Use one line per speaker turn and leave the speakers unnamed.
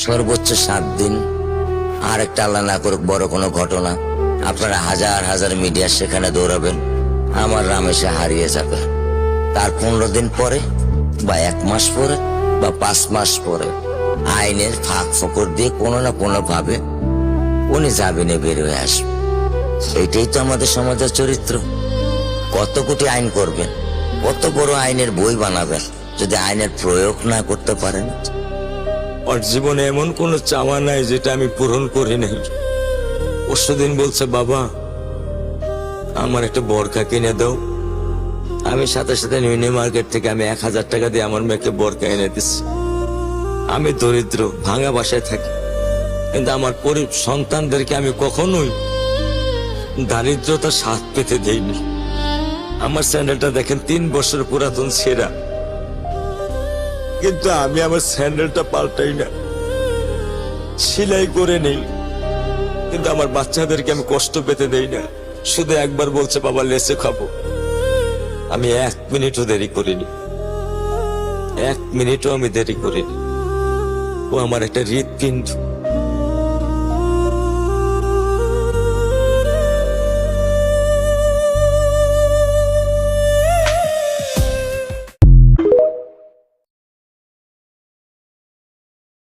সর্বোচ্চ 7 দিন, আর একটা আল্লাহ না করুক বড় কোনো ঘটনা, আপনারা হাজার হাজার মিডিয়া সেখানে দৌড়াবেন, আমার রামেশে হারিয়ে যাবে। তার 15 দিন পরে বা 1 মাস পরে বা 5 মাস পরে আইনের ফাঁক ফোকর দিয়ে কোনো না কোনো ভাবে উনি জামিনে বের হয়ে আসবে। এইটাই তো আমাদের সমাজের চরিত্র। কত কোটি আইন করবেন, কত বড় আইনের বই বানাবেন, যদি আইনের প্রয়োগ না করতে পারেন।
ওর জীবনে এমন কোনো চাওয়া নাই যেটা আমি পূরণ করি নাই। পরশুদিন বলছে, বাবা আমার একটা বোরকা কিনে দাও। আমি সাথে সাথে নিউ মার্কেট থেকে আমি 1000 টাকা দিয়ে আমার মেয়েকে বোরকা এনে দিচ্ছি। আমি দরিদ্র, ভাঙা বাসায় থাকি, কিন্তু আমার সন্তানদেরকে আমি কখনোই দারিদ্রতার স্বাদ পেতে দেইনি। আমার স্যান্ডেলটা দেখেন 3 বছর পুরাতন ছেঁড়া, কিন্তু আমি আমার স্যান্ডেলটা পাল্টাই না, সেলাই করে নেই, কিন্তু আমার বাচ্চাদেরকে আমি কষ্ট পেতে দেই না। শুধু একবার বলছে, বাবা লেচে খাবো। আমি 1 মিনিটও দেরি করিনি, 1 মিনিটও আমি দেরি করিনি। ও আমার একটা হৃৎপিণ্ড।